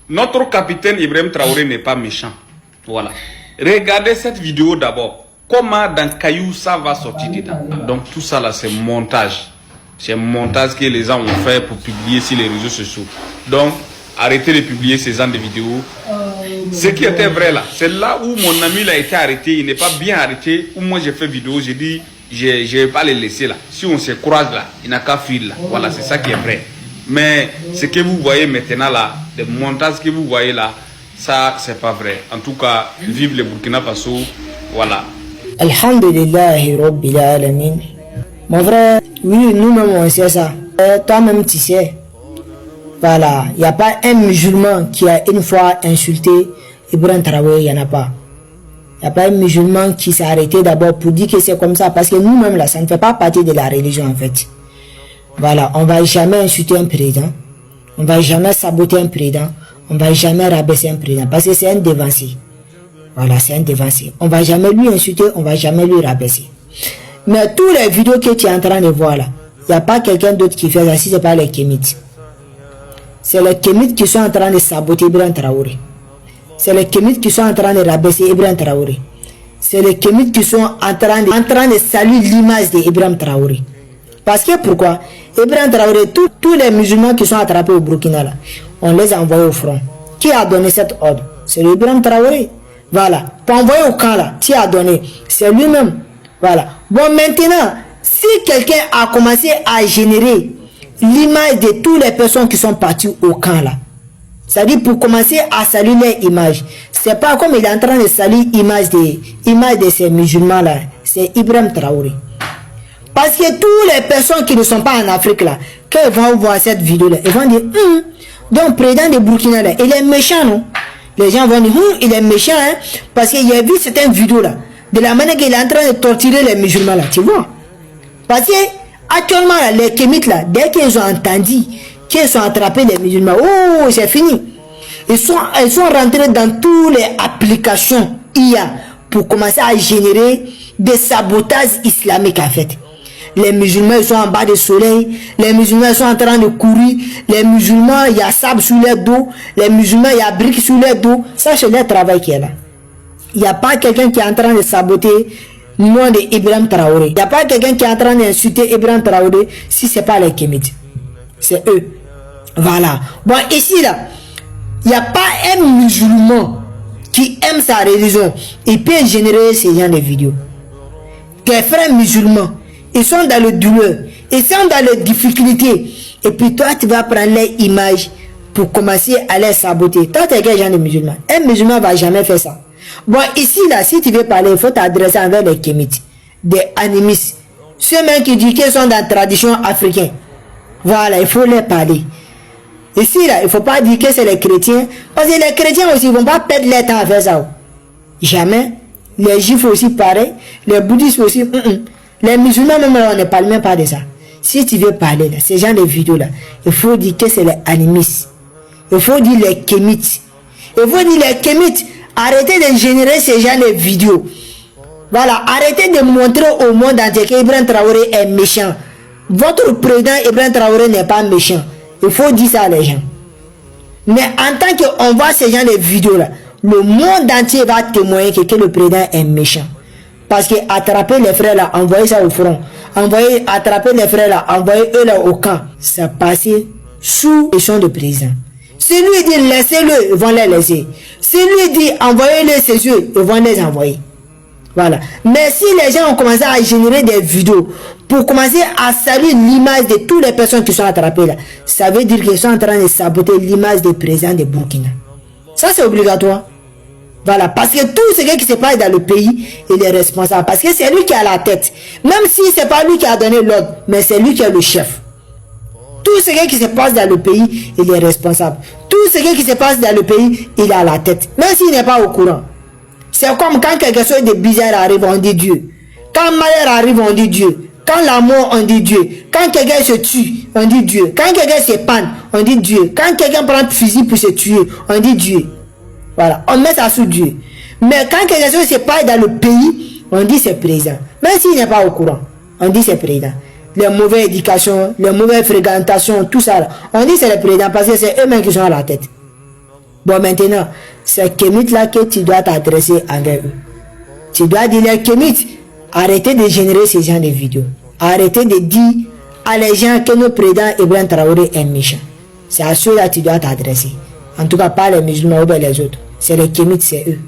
Notre capitaine Ibrahim Traoré n'est pas méchant. Voilà. Regardez cette vidéo d'abord. Comment dans Caillou ça va sortir dedans. Donc tout ça là c'est montage. C'est un montage que les gens ont fait pour publier sur les réseaux sociaux. Donc arrêtez de publier ces genres de vidéos. Ce qui était vrai là, c'est là où mon ami a été arrêté. Il n'est pas bien arrêté. Où moi j'ai fait vidéo, j'ai dit je ne vais pas les laisser là. Si on se croise là, il n'a qu'à fuir là. Voilà, c'est ça qui est vrai. Mais ce que vous voyez maintenant là, les montages que vous voyez là, ça c'est pas vrai. En tout cas, vive le Burkina Faso. Voilà. Alhamdulillahi Rabbil Alamin. Mon frère, oui, nous-mêmes on sait ça. Toi-même tu sais. Voilà, il n'y a pas un musulman qui a une fois insulté Ibrahim Traoré, il n'y en a pas. Il n'y a pas un musulman qui s'est arrêté d'abord pour dire que c'est comme ça, parce que nous-mêmes là, ça ne fait pas partie de la religion en fait. Voilà, on ne va jamais insulter un président, on ne va jamais saboter un président, on ne va jamais rabaisser un président, parce que c'est un dévancé. Voilà, c'est un dévancé. On ne va jamais lui insulter, on ne va jamais lui rabaisser. Mais tous les vidéos que tu es en train de voir là, il n'y a pas quelqu'un d'autre qui fait ça, si ce n'est pas les Kémites. C'est les Kémites qui sont en train de saboter Ibrahim Traoré. C'est les Kémites qui sont en train de rabaisser Ibrahim Traoré. C'est les Kémites qui sont en train de saluer l'image d'Ibrahim Traoré. Parce que pourquoi? Ibrahim Traoré, tous les musulmans qui sont attrapés au Burkina, là, on les a envoyés au front. Qui a donné cet ordre? C'est Ibrahim Traoré. Voilà. Pour envoyer au camp là, qui a donné? C'est lui-même. Voilà. Bon, maintenant, si quelqu'un a commencé à générer l'image de toutes les personnes qui sont parties au camp là, c'est-à-dire pour commencer à saluer leur image, c'est pas comme il est en train de saluer l'image de ces musulmans là, c'est Ibrahim Traoré. Parce que toutes les personnes qui ne sont pas en Afrique là, quand ils vont voir cette vidéo là, ils vont dire donc le président de Burkina là, il est méchant, non? Les gens vont dire il est méchant, hein, parce qu'il a vu certaines vidéos là, de la manière qu'il est en train de torturer les musulmans là, tu vois. Parce que actuellement là, les Kémites là, dès qu'ils ont entendu qu'ils sont attrapés les musulmans, oh c'est fini. Ils sont rentrés dans toutes les applications IA pour commencer à générer des sabotages islamiques en fait. Les musulmans ils sont en bas du soleil, les musulmans ils sont en train de courir, les musulmans il y a sable sous leur dos, les musulmans il y a briques sous leur dos. Ça c'est leur travail qui est là. Il n'y a pas quelqu'un qui est en train de saboter le nom de Ibrahim Traoré. Il n'y a pas quelqu'un qui est en train d'insulter Ibrahim Traoré si ce n'est pas les Kémites. C'est eux. Voilà. Bon, ici là, il n'y a pas un musulman qui aime sa religion et peut générer ce genre de vidéos. Tes frères musulmans, ils sont dans le douleur, ils sont dans les difficultés. Et puis toi, tu vas prendre leur image pour commencer à les saboter. Toi, tu es quel genre de musulman? Un musulman ne va jamais faire ça. Bon, ici, là, si tu veux parler, il faut t'adresser envers les Kémites, des animistes, ceux-mêmes qui disent qu'ils sont dans la tradition africaine. Voilà, il faut leur parler. Ici, là, il ne faut pas dire que c'est les chrétiens, parce que les chrétiens aussi, ils ne vont pas perdre leur temps à faire ça. Jamais. Les juifs aussi, pareil. Les bouddhistes aussi, Les musulmans, même, on ne parle même pas de ça. Si tu veux parler, là, ces gens de vidéos-là, il faut dire que c'est les animistes. Il faut dire les Kémites. Il faut dire les Kémites. Arrêtez de générer ces gens de vidéos. Voilà, arrêtez de montrer au monde entier qu'Ibrahim Traoré est méchant. Votre président Ibrahim Traoré n'est pas méchant. Il faut dire ça à les gens. Mais en tant qu'on voit ces gens de vidéos là, le monde entier va témoigner que le président est méchant. Parce que attraper les frères là, envoyer ça au front, attraper les frères là, envoyer eux là au camp, ça passait sous pression de président. Si lui dit laissez-le, ils vont les laisser. Si lui dit envoyez-les ses yeux, ils vont les envoyer. Voilà. Mais si les gens ont commencé à générer des vidéos pour commencer à saluer l'image de toutes les personnes qui sont attrapées là, ça veut dire qu'ils sont en train de saboter l'image des présidents de Burkina. Ça c'est obligatoire. Voilà, parce que tout ce qui se passe dans le pays, il est responsable. Parce que c'est lui qui a la tête. Même si ce n'est pas lui qui a donné l'ordre, mais c'est lui qui est le chef. Tout ce qui se passe dans le pays, il est responsable. Tout ce qui se passe dans le pays, il a la tête. Même s'il n'est pas au courant. C'est comme quand quelque chose de bizarre arrive, on dit Dieu. Quand malheur arrive, on dit Dieu. Quand la mort, on dit Dieu. Quand quelqu'un se tue, on dit Dieu. Quand quelqu'un se panne, on dit Dieu. Quand quelqu'un prend un fusil pour se tuer, on dit Dieu. Voilà, on met ça sous Dieu. Mais quand quelque chose se passe dans le pays, on dit c'est président. Même s'il n'est pas au courant, on dit c'est président. Les mauvaises éducations, les mauvaises fréquentations, tout ça, là, on dit c'est le président parce que c'est eux-mêmes qui sont à la tête. Bon, maintenant, c'est Kémit là que tu dois t'adresser envers eux. Tu dois dire les Kémites, arrêtez de générer ces gens de vidéos. Arrêtez de dire à les gens que notre président Ibrahim Traoré est méchant. C'est à ceux-là que tu dois t'adresser. En tout cas, pas les musulmans ou les autres. C'est les Kémites, c'est eux.